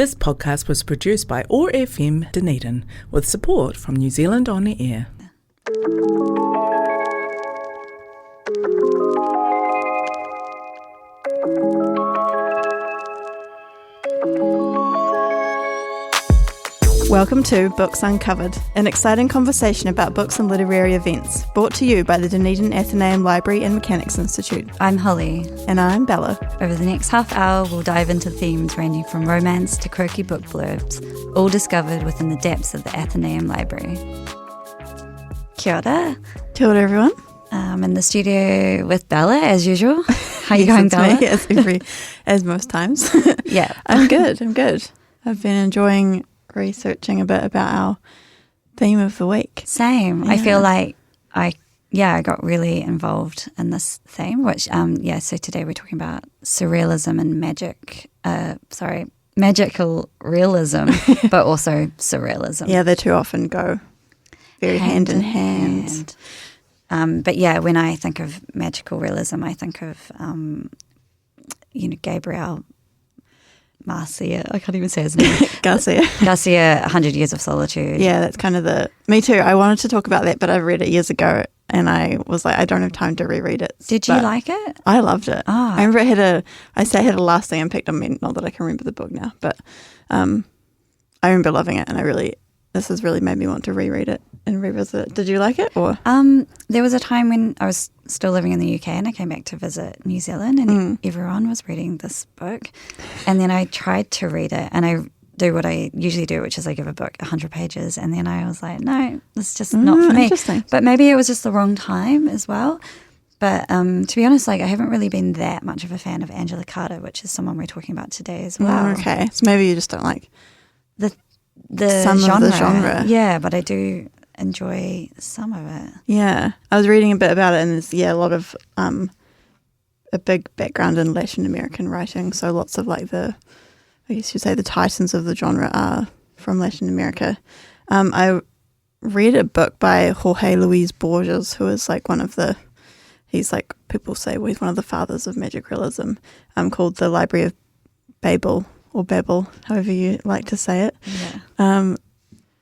This podcast was produced by OAR FM Dunedin with support from New Zealand On the Air. Welcome to Books Uncovered, an exciting conversation about books and literary events, brought to you by the Dunedin Athenaeum Library and Mechanics Institute. I'm Holly. And I'm Bella. Over the next half hour, we'll dive into themes ranging from romance to quirky book blurbs, all discovered within the depths of the Athenaeum Library. Kia ora. Kia ora, everyone. I'm in the studio with Bella, as usual. How are you going, Bella? As most times. Yeah. I'm good. I've been enjoying researching a bit about our theme of the week. Same. Yeah. I feel like I got really involved in this theme, which, so today we're talking about surrealism and magical realism, but also surrealism. Yeah, they too often go very hand in hand. But yeah, when I think of magical realism, I think of, Gabriel Garcia, I can't even say his name. Garcia, 100 Years of Solitude. Yeah, that's kind of me too. I wanted to talk about that, but I read it years ago and I was like, I don't have time to reread it. Did you like it? I loved it. Oh. I remember it had a lasting impact on me, not that I can remember the book now, but I remember loving it, and this has really made me want to reread it and revisit it. Did you like it? Or there was a time when I was still living in the UK and I came back to visit New Zealand, and everyone was reading this book, and then I tried to read it, and I do what I usually do, which is I give a book 100 pages, and then I was like, no, it's just not for me. Interesting. But maybe it was just the wrong time as well. But to be honest, I haven't really been that much of a fan of Angela Carter, which is someone we're talking about today as well. Okay, so maybe you just don't like the genre. Yeah, but I do enjoy some of it. Yeah, I was reading a bit about it, and there's a lot of a big background in Latin American writing. So lots of I guess you'd say the titans of the genre are from Latin America. I read a book by Jorge Luis Borges, who is people say he's one of the fathers of magic realism, called The Library of Babel, or Babel, however you like to say it. Yeah.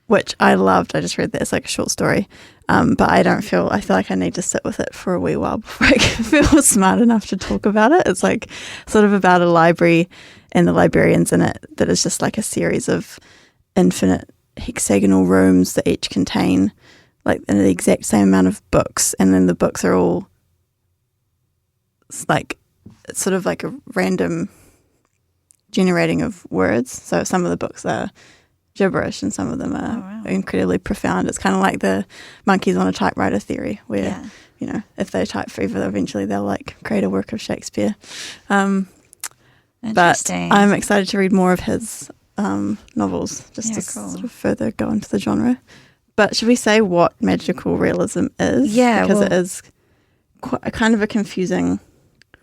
Which I loved. I just read that. It's like a short story. But I feel like I need to sit with it for a wee while before I can feel smart enough to talk about it. It's like sort of about a library and the librarians in it that is just like a series of infinite hexagonal rooms that each contain like the exact same amount of books, and then the books are all it's sort of like a random generating of words. So some of the books are gibberish and some of them are incredibly profound. It's kind of like the monkeys on a typewriter theory, where if they type forever, eventually they'll create a work of Shakespeare. But I'm excited to read more of his novels, just to sort of further go into the genre. But should we say what magical realism is? Yeah, because it is kind of a confusing.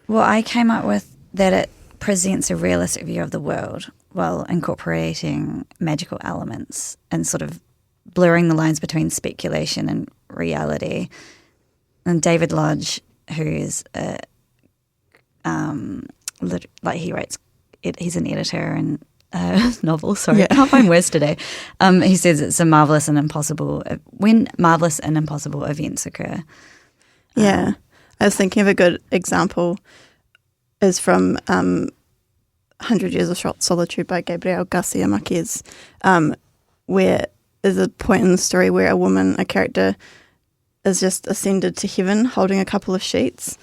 Well, I came up with that it presents a realistic view of the world while incorporating magical elements and sort of blurring the lines between speculation and reality. And David Lodge, who is he writes, he's an editor and novels. Sorry, I can't find words today. He says it's when marvelous and impossible events occur. Yeah, I was thinking of a good example is from 100 Years of Solitude by Gabriel Garcia Marquez, where there's a point in the story where a character is just ascended to heaven holding a couple of sheets,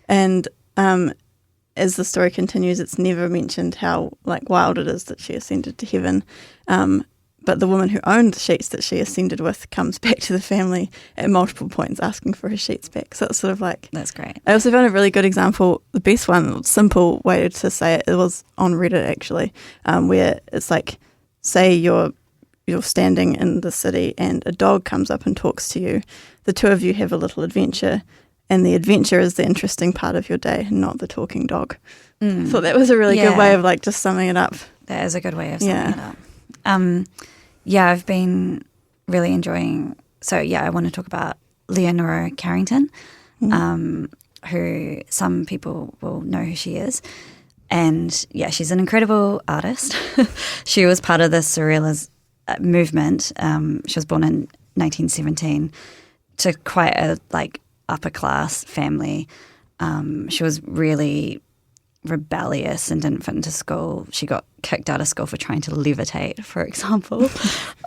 and as the story continues, it's never mentioned how wild it is that she ascended to heaven. But the woman who owned the sheets that she ascended with comes back to the family at multiple points asking for her sheets back. So it's sort of That's great. I also found a really good example, the best one, simple way to say it was on Reddit actually, where it's say you're standing in the city and a dog comes up and talks to you. The two of you have a little adventure, and the adventure is the interesting part of your day, not the talking dog. So that was a really good way of just summing it up. That is a good way of summing it up. I've been really enjoying. So I want to talk about Leonora Carrington, who some people will know who she is. And yeah, she's an incredible artist. She was part of the Surrealist movement. She was born in 1917 to quite a upper class family. She was really rebellious and didn't fit into school. She got kicked out of school for trying to levitate, for example.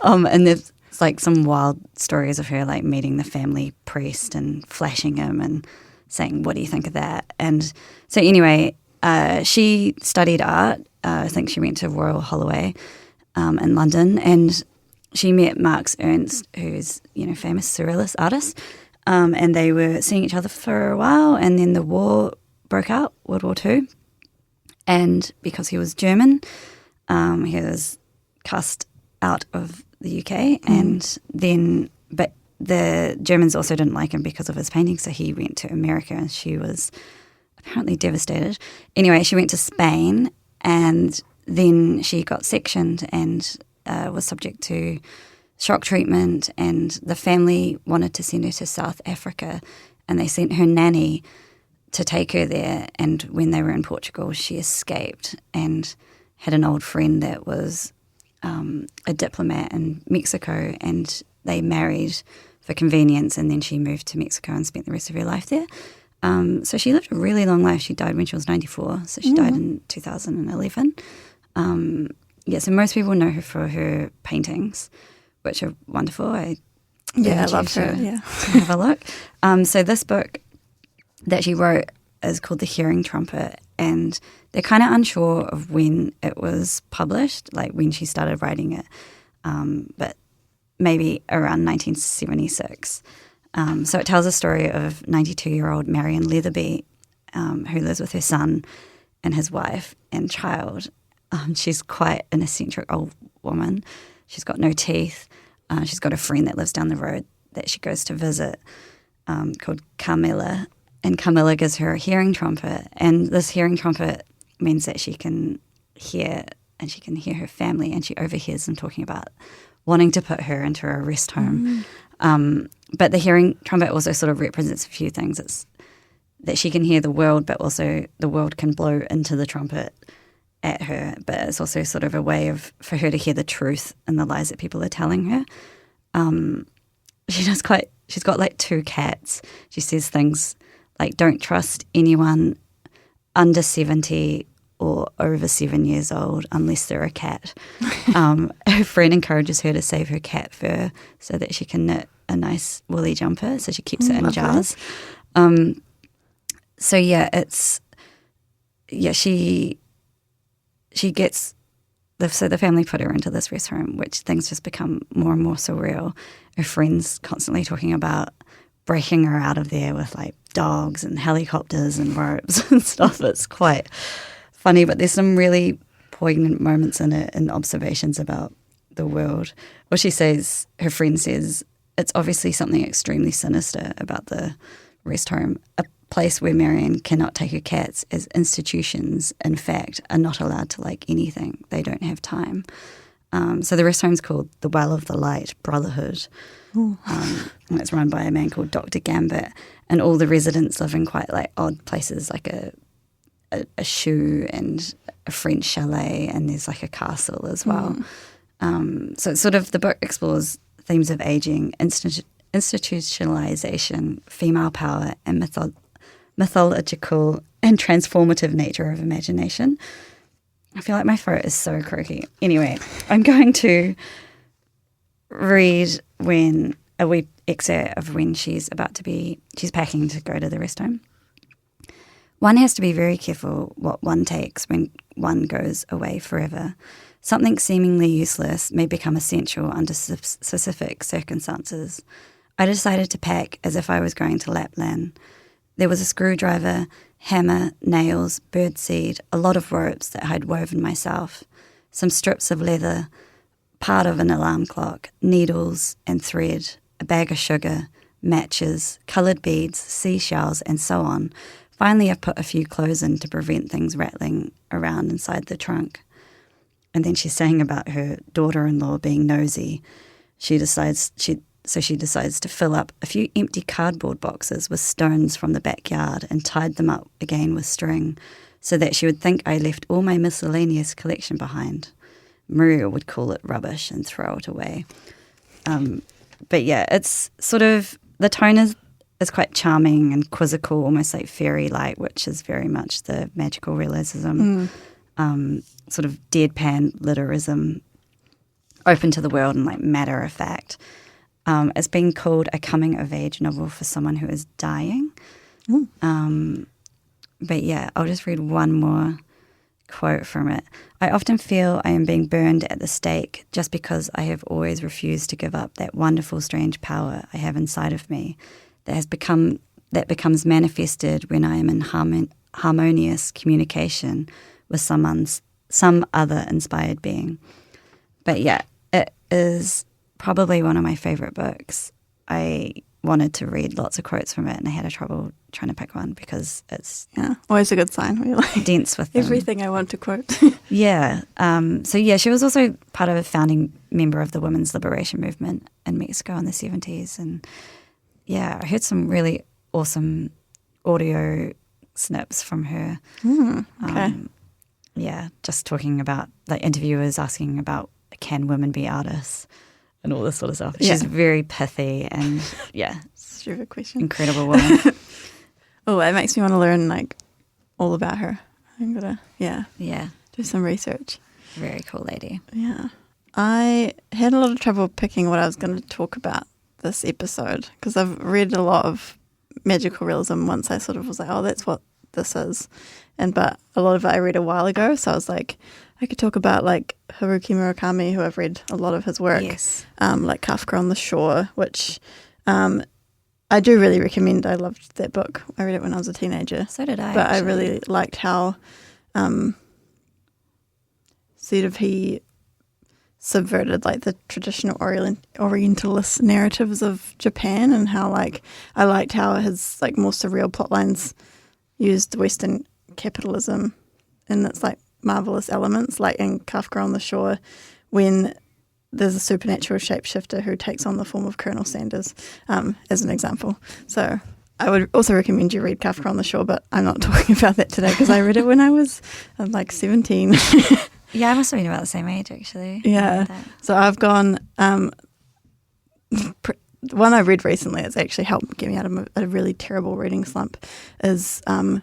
And there's some wild stories of her meeting the family priest and flashing him and saying, "What do you think of that?" And so anyway, she studied art. I think she went to Royal Holloway in London, and she met Marx Ernst, who's famous surrealist artist, and they were seeing each other for a while, and then the war broke out, World War II, and because he was German, he was cast out of the UK, and then but the Germans also didn't like him because of his painting, so he went to America, and she was apparently devastated. Anyway, she went to Spain, and then she got sectioned and was subject to shock treatment, and the family wanted to send her to South Africa, and they sent her nanny to take her there. And when they were in Portugal, she escaped and had an old friend that was a diplomat in Mexico, and they married for convenience, and then she moved to Mexico and spent the rest of her life there. So she lived a really long life. She died when she was 94, so she died in 2011. So most people know her for her paintings, which are wonderful. I love her. To have a look. So this book that she wrote is called The Hearing Trumpet, and they're kind of unsure of when it was published, when she started writing it, but maybe around 1976. So it tells a story of 92-year-old Marion Leatherby, who lives with her son and his wife and child. She's quite an eccentric old woman. She's got no teeth. She's got a friend that lives down the road that she goes to visit called Carmilla. And Carmilla gives her a hearing trumpet. And this hearing trumpet means that she can hear, and she can hear her family, and she overhears them talking about wanting to put her into a rest home. But the hearing trumpet also sort of represents a few things. It's that she can hear the world, but also the world can blow into the trumpet at her. But it's also sort of a way for her to hear the truth and the lies that people are telling her. She's got 2 cats. She says things like, "Don't trust anyone under 70 or over 7 years old unless they're a cat." Her friend encourages her to save her cat fur so that she can knit a nice woolly jumper, so she keeps it in jars. She gets so the family put her into this rest home, which things just become more and more surreal. Her friends constantly talking about breaking her out of there with dogs and helicopters and ropes and stuff. It's quite funny, but there's some really poignant moments in it and observations about the world. What she says, her friend says, it's obviously something extremely sinister about the rest home, a place where Marion cannot take her cats, as institutions, in fact, are not allowed to like anything. They don't have time. So the rest home's called the Well of the Light Brotherhood. And it's run by a man called Dr. Gambit, and all the residents live in quite odd places, like a shoe and a French chalet, and there's a castle as well. So it's sort of, the book explores themes of aging, institutionalization, female power, and mythological and transformative nature of imagination. I feel like my throat is so croaky. Anyway, I'm going to read a wee excerpt of when she's packing to go to the rest home. One has to be very careful what one takes when one goes away forever. Something seemingly useless may become essential under specific circumstances. I decided to pack as if I was going to Lapland. There was a screwdriver, hammer, nails, birdseed, a lot of ropes that I'd woven myself, some strips of leather, part of an alarm clock, needles and thread, a bag of sugar, matches, coloured beads, seashells, and so on. Finally, I've put a few clothes in to prevent things rattling around inside the trunk. And then she's saying about her daughter-in-law being nosy. She decides to fill up a few empty cardboard boxes with stones from the backyard and tied them up again with string. so that she would think I left all my miscellaneous collection behind. Maria would call it rubbish and throw it away. But yeah, it's sort of, the tone is quite charming and quizzical, almost like fairy-like, which is very much the magical realism, sort of deadpan literism, open to the world and like matter of fact. It's been called a coming-of-age novel for someone who is dying. But yeah, I'll just read one more quote from it. I often feel I am being burned at the stake just because I have always refused to give up that wonderful, strange power I have inside of me that becomes manifested when I am in harmonious communication with some other inspired being. But yeah, it is probably one of my favorite books. I wanted to read lots of quotes from it, and I had trouble trying to pick one because it's always a good sign. We're like dense with them. Everything I want to quote. Yeah. So yeah, she was also part of a founding member of the women's liberation movement in Mexico in the 70s, and yeah, I heard some really awesome audio snips from her. Okay. Yeah, just talking about, like, interviewers asking about, can women be artists and all this sort of stuff. She's very pithy and Stupid question. Incredible woman. Oh, it makes me want to learn like all about her. I'm gonna do some research. Very cool lady. Yeah, I had a lot of trouble picking what I was going to talk about this episode because I've read a lot of magical realism once I sort of was like, oh, that's what this is. But a lot of it I read a while ago, so I was like, I could talk about like Haruki Murakami, who I've read a lot of his work, like Kafka on the Shore, which I do really recommend. I loved that book. I read it when I was a teenager. So did I. But actually. I really liked how sort of he subverted like the traditional Orientalist narratives of Japan, and how like I liked how his like more surreal plot lines used Western capitalism in its like marvelous elements, like in Kafka on the Shore, when there's a supernatural shapeshifter who takes on the form of Colonel Sanders, as an example. So I would also recommend you read Kafka on the Shore, but I'm not talking about that today because I read it when I was like 17. Yeah, I must have been about the same age, actually. Yeah. So I've gone, one I read recently that's actually helped get me out of a really terrible reading slump is an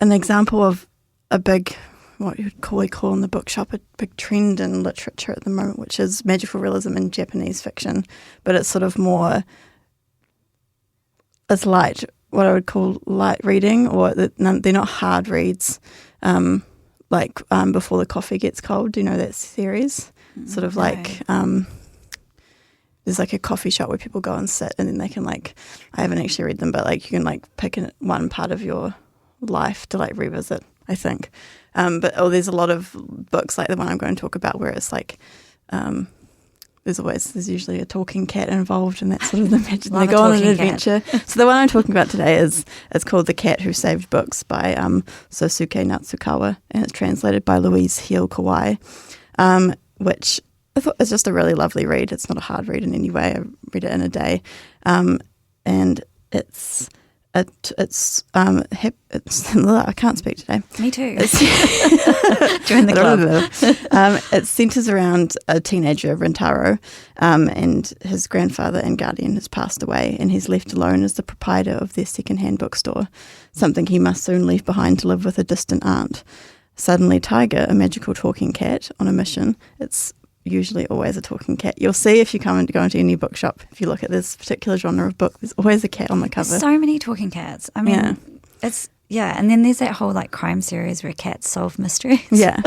example of a big, what we call in the bookshop, a big trend in literature at the moment, which is magical realism in Japanese fiction. But it's sort of more, it's light, what I would call light reading, or they're not hard reads. Like Before the Coffee Gets Cold, do you know that series? Sort of like, there's like a coffee shop where people go and sit, and then they can like, I haven't actually read them, but like you can like pick one part of your life to like revisit, I think. But there's a lot of books like the one I'm going to talk about where it's like, there's usually a talking cat involved, and that's sort of the magic. They go on an adventure. So the one I'm talking about today it's called The Cat Who Saved Books by Sosuke Natsukawa, and it's translated by Louise Hiel Kawai, which I thought is just a really lovely read. It's not a hard read in any way. I read it in a day, and it's I can't speak today. Me too. Join the club. It centres around a teenager, Rintaro, and his grandfather and guardian has passed away, and he's left alone as the proprietor of their second-hand bookstore, something he must soon leave behind to live with a distant aunt. Suddenly Tiger, a magical talking cat, on a mission. It's usually always a talking cat. You'll see if you go into any bookshop, if you look at this particular genre of book, there's always a cat on the cover. There's so many talking cats. I mean, and then there's that whole like crime series where cats solve mysteries. Yeah.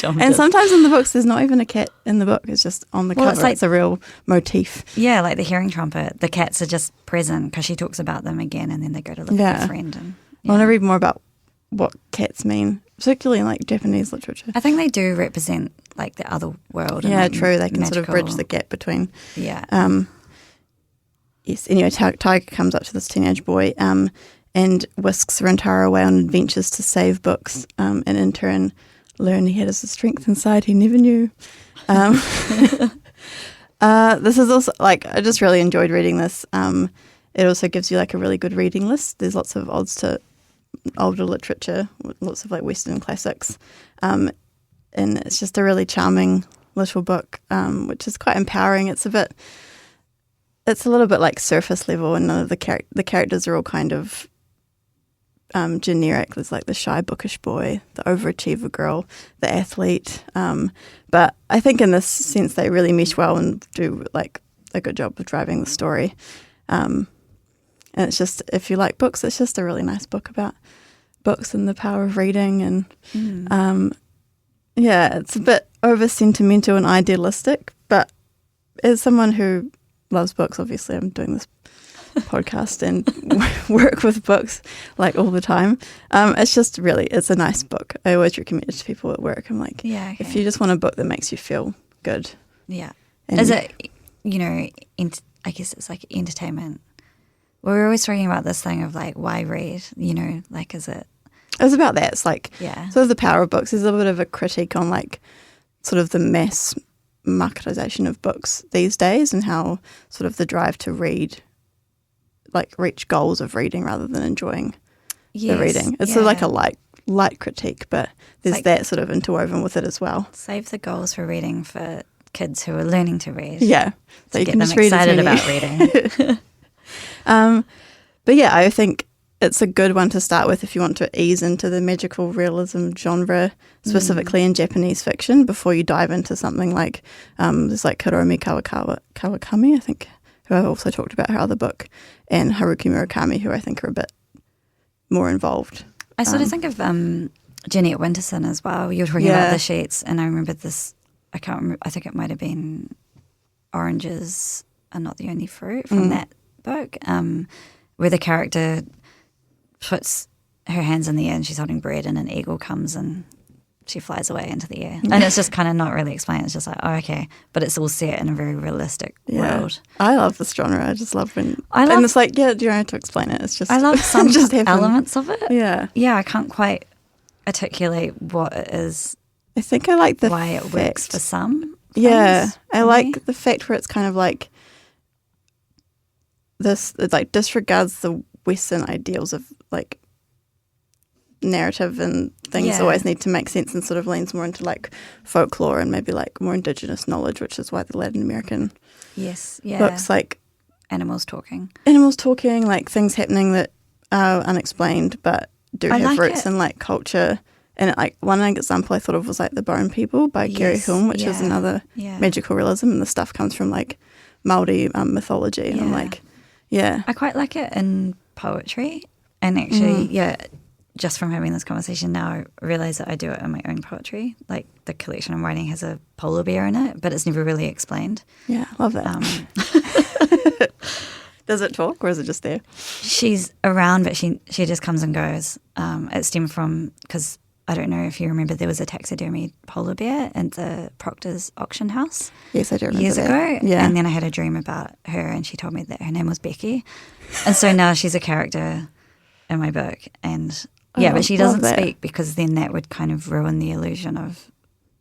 And sometimes in the books there's not even a cat in the book, it's just on the cover. It's a real motif. Yeah, like the Hearing Trumpet. The cats are just present because she talks about them again, and then they go to live with a friend. And, I want to read more about what cats mean, particularly in like Japanese literature. I think they do represent like the other world. Yeah, and, like, true. They can magical, sort of bridge the gap between. Yeah. Yes. Anyway, Tiger comes up to this teenage boy and whisks Rintaro away on adventures to save books, and in turn learn he has a strength inside he never knew. This is also like, I just really enjoyed reading this. It also gives you like a really good reading list. There's lots of odes to older literature, lots of like Western classics. And it's just a really charming little book, which is quite empowering. It's a little bit like surface level, and none of the characters are all kind of generic. There's like the shy, bookish boy, the overachiever girl, the athlete. But I think in this sense they really mesh well and do like a good job of driving the story. And it's just, if you like books, it's just a really nice book about books and the power of reading. And it's a bit over sentimental and idealistic, but as someone who loves books, obviously I'm doing this podcast and work with books like all the time. It's a nice book. I always recommend it to people at work. I'm like, if you just want a book that makes you feel good. Yeah. Is it, I guess it's like entertainment. We're always talking about this thing of like, why read? Like, is it? It's about that. It's like, sort of the power of books. There's a bit of a critique on like sort of the mass marketization of books these days and how sort of the drive to read, like reach goals of reading rather than enjoying the reading. It's sort of like a light critique, but there's like that sort of interwoven with it as well. Save the goals for reading for kids who are learning to read. Yeah. So you can get them excited about reading. But yeah, I think it's a good one to start with if you want to ease into the magical realism genre, specifically in Japanese fiction, before you dive into something like there's like Hiromi Kawakami, I think, who I've also talked about her other book, and Haruki Murakami, who I think are a bit more involved. I sort of think of Jeanette Winterson as well. You were talking about the sheets, and I remember this, I can't remember, I think it might have been Oranges Are Not the Only Fruit from that book, where the character puts her hands in the air and she's holding bread and an eagle comes and she flies away into the air. And it's just kind of not really explained. It's just like, oh, okay. But it's all set in a very realistic world. I love this genre. I just love when... and it's like, you don't have to explain it. It's just... I love some elements of it. Yeah. Yeah, I can't quite articulate what it is. I think I like why it works for some things, I like the fact where it's kind of like this, it like disregards the Western ideals of like narrative and things always need to make sense, and sort of leans more into like folklore and maybe like more indigenous knowledge, which is why the Latin American books like animals talking, like things happening that are unexplained but do have roots in like culture. And like one example I thought of was like The Bone People by Gary Hulme, which is another magical realism, and the stuff comes from like Māori mythology, and I'm like, I quite like it in poetry. And actually, just from having this conversation now, I realise that I do it in my own poetry. Like the collection I'm writing has a polar bear in it, but it's never really explained. Yeah, I love that. Does it talk or is it just there? She's around, but she just comes and goes. It stemmed from, because I don't know if you remember, there was a taxidermy polar bear in the Proctor's auction house. Yes, I do remember years that. ago. Yeah. And then I had a dream about her, and she told me that her name was Becky. And so now she's a character in my book. And but she doesn't speak, because then that would kind of ruin the illusion of,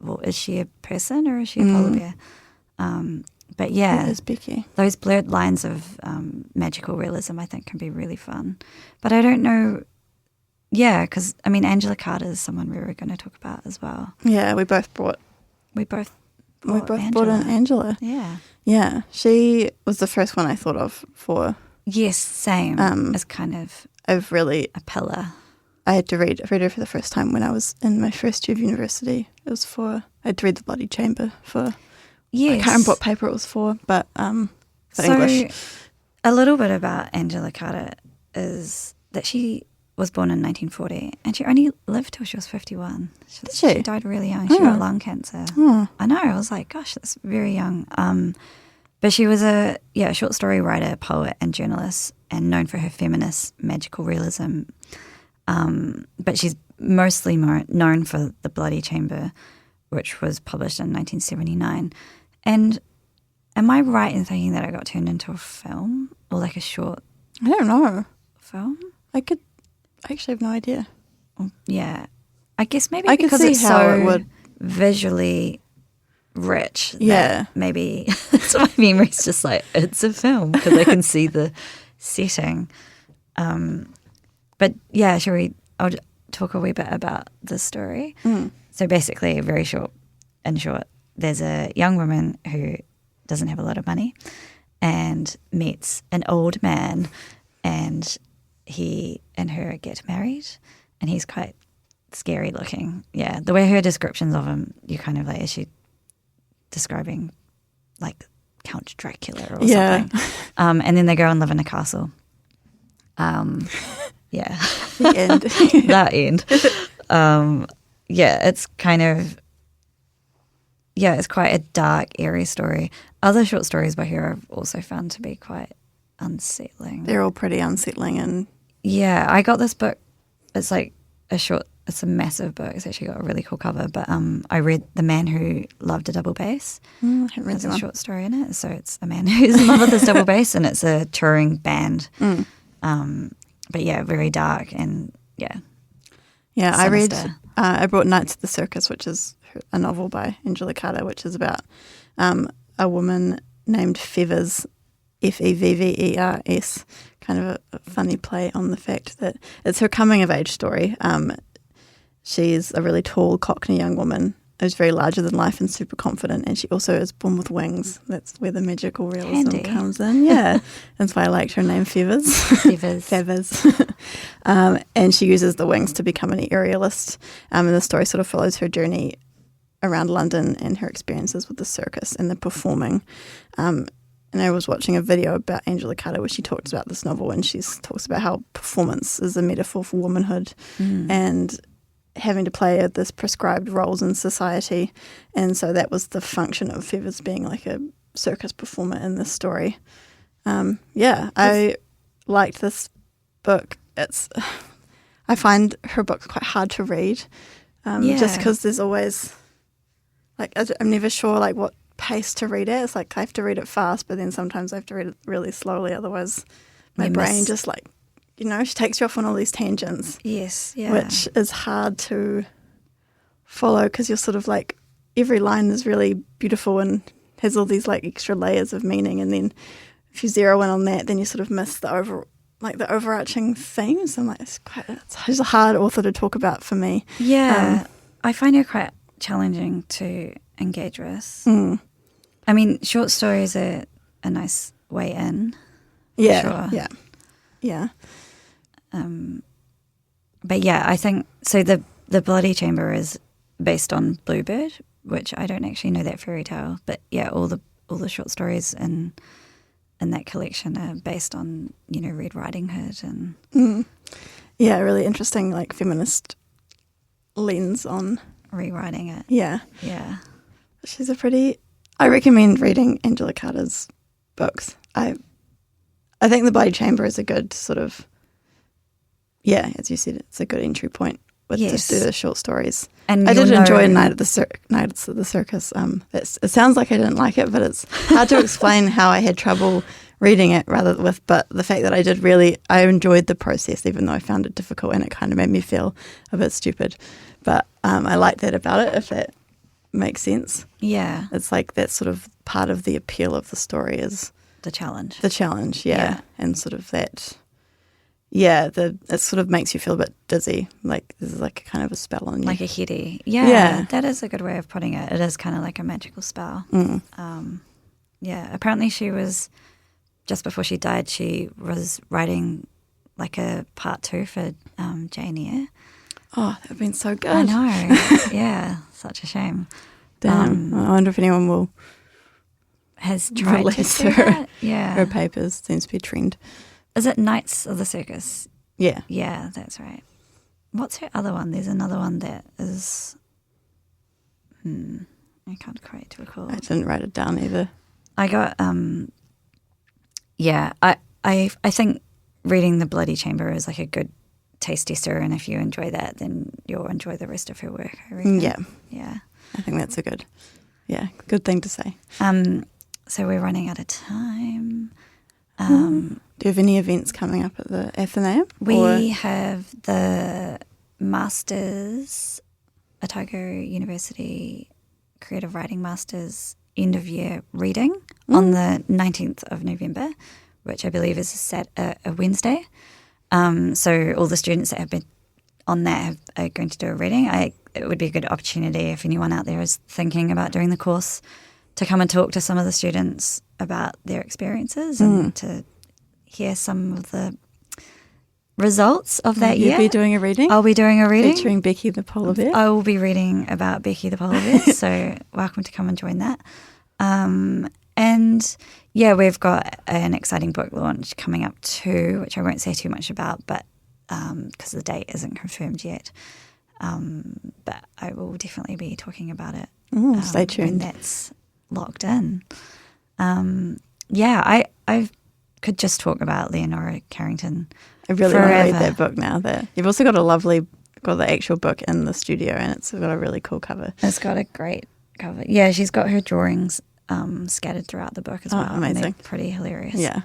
well, is she a person or is she a polar bear? But it is Becky. Those blurred lines of magical realism I think can be really fun. But I don't know. Yeah, because, I mean, Angela Carter is someone we were going to talk about as well. Yeah, we both brought brought in Angela. Yeah. Yeah, she was the first one I thought of for... Yes, same. As kind of a pillar. I had to read her for the first time when I was in my first year of university. It was I had to read The Bloody Chamber for... Yes. I can't remember what paper it was for, but for English. A little bit about Angela Carter is that she was born in 1940, and she only lived till she was 51. Did she? She died really young. She got lung cancer. Oh. I know. I was like, gosh, that's very young. But she was a short story writer, poet, and journalist, and known for her feminist magical realism. But she's mostly known for The Bloody Chamber, which was published in 1979. And am I right in thinking that it got turned into a film, or like a short? I don't know. Film? I actually have no idea. Yeah. I guess maybe I because could see it's how so it would... visually rich. Yeah. Maybe so my memory's just like, it's a film, because I can see the setting. But yeah, shall we I'll talk a wee bit about this story. So basically, in short, there's a young woman who doesn't have a lot of money and meets an old man, and he and her get married, and he's quite scary looking. Yeah, the way her descriptions of him, you kind of like, is she describing like Count Dracula or something? And then they go and live in a castle. Yeah. The end. That end. It's kind of, it's quite a dark, eerie story. Other short stories by her I've also found to be quite unsettling. They're all pretty unsettling. And yeah, I got this book. It's like it's a massive book. It's actually got a really cool cover. But I read The Man Who Loved a Double Bass. I haven't read There's that a one. short story in it. So it's a man who's in love with his double bass, and it's a touring band. But yeah, very dark and yeah. Yeah, sinister. I brought Nights at the Circus, which is a novel by Angela Carter, which is about a woman named Fevers, Fevvers, kind of a funny play on the fact that it's her coming-of-age story. She's a really tall Cockney young woman who's very larger than life and super confident, and she also is born with wings. That's where the magical realism Handy. comes in. Yeah, that's why I liked her name, Fevers. Fevers. And she uses the wings to become an aerialist. And the story sort of follows her journey around London and her experiences with the circus and the performing. And I was watching a video about Angela Carter where she talks about this novel, and she talks about how performance is a metaphor for womanhood and having to play this prescribed roles in society. And so that was the function of Fevers being like a circus performer in this story. I liked this book. I find her books quite hard to read just because there's always, like, I'm never sure like what pace to read it. It's like I have to read it fast, but then sometimes I have to read it really slowly. Otherwise my brain just like, she takes you off on all these tangents. Yes, yeah. Which is hard to follow because you're sort of like, every line is really beautiful and has all these like extra layers of meaning. And then if you zero in on that, then you sort of miss the overarching themes. I'm like, it's a hard author to talk about for me. Yeah, I find her quite challenging to engage with. I mean, short stories are a nice way in. Yeah, sure. yeah. But yeah, I think so. The Bloody Chamber is based on Bluebird, which I don't actually know that fairy tale. But yeah, all the short stories in that collection are based on Red Riding Hood and really interesting like feminist lens on rewriting it. Yeah. She's I recommend reading Angela Carter's books. I think The Bloody Chamber is a good sort of, as you said, it's a good entry point with just the short stories. And I did enjoy Nights at the Circus. It sounds like I didn't like it, but it's hard to explain how I had trouble reading it but the fact that I enjoyed the process, even though I found it difficult and it kind of made me feel a bit stupid. But I like that about it, if that makes sense. Yeah. It's like that's sort of part of the appeal of the story is the challenge. Yeah. And sort of that, it sort of makes you feel a bit dizzy. Like there's like a kind of a spell on you. Like a heady. Yeah. That is a good way of putting it. It is kind of like a magical spell. Apparently she was, just before she died, she was writing like a part 2 for Jane Eyre. Oh, that would have been so good. I know. Yeah. Such a shame. Damn. I wonder if anyone has tried to do that. Yeah. Her papers. Seems to be a trend. Is it Nights of the Circus? Yeah. Yeah, that's right. What's her other one? There's another one that is... I can't quite recall. I didn't write it down either. I got... I think reading The Bloody Chamber is like a good taste tester, and if you enjoy that, then you'll enjoy the rest of her work, I reckon. Yeah. I think that's a good thing to say. So we're running out of time. Do you have any events coming up at the Athenaeum? We have the Masters, Otago University Creative Writing Masters end of year reading on the 19th of November, which I believe is a Wednesday. So all the students that have been on that are going to do a reading. It would be a good opportunity if anyone out there is thinking about doing the course to come and talk to some of the students about their experiences and to hear some of the results of that year. You'll be doing a reading? I'll be doing a reading. Featuring Becky the Polar Bear? I will be reading about Becky the Polar Bear, so welcome to come and join that. And yeah, we've got an exciting book launch coming up too, which I won't say too much about, but because the date isn't confirmed yet. But I will definitely be talking about it. Stay tuned. When that's locked in. I could just talk about Leonora Carrington. I really forever. want to read that book now. You've also got got the actual book in the studio, and it's got a really cool cover. It's got a great cover. Yeah, she's got her drawings scattered throughout the book as well. Amazing. And they're pretty hilarious. Yeah.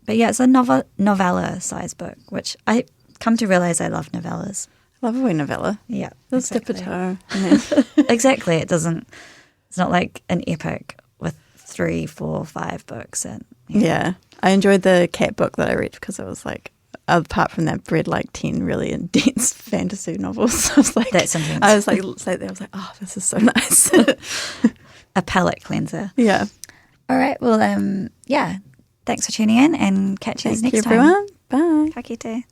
But yeah, it's a novella size book, which I come to realize I love novellas. Love a wee novella. Yeah. Let's dip a exactly. toe. Exactly. It's not like an epic with 3, 4, 5 books. And Yeah. I enjoyed the cat book that I read because it was like, apart from that, I've read like 10 really intense fantasy novels. I was like, That's intense. I was like, oh, this is so nice. A palate cleanser. Yeah. All right. Well, thanks for tuning in and catch you Thank next you, time. everyone. Bye. Ka kite.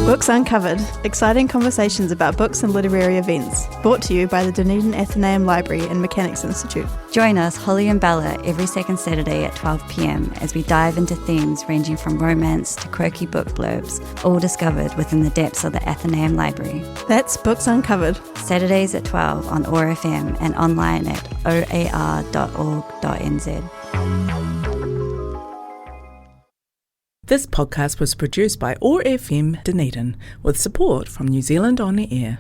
Books Uncovered, exciting conversations about books and literary events. Brought to you by the Dunedin Athenaeum Library and Mechanics Institute. Join us, Holly and Bella, every second Saturday at 12 p.m. as we dive into themes ranging from romance to quirky book blurbs, all discovered within the depths of the Athenaeum Library. That's Books Uncovered. Saturdays at 12 on OAR FM and online at oar.org.nz. This podcast was produced by OAR FM Dunedin with support from New Zealand On the Air.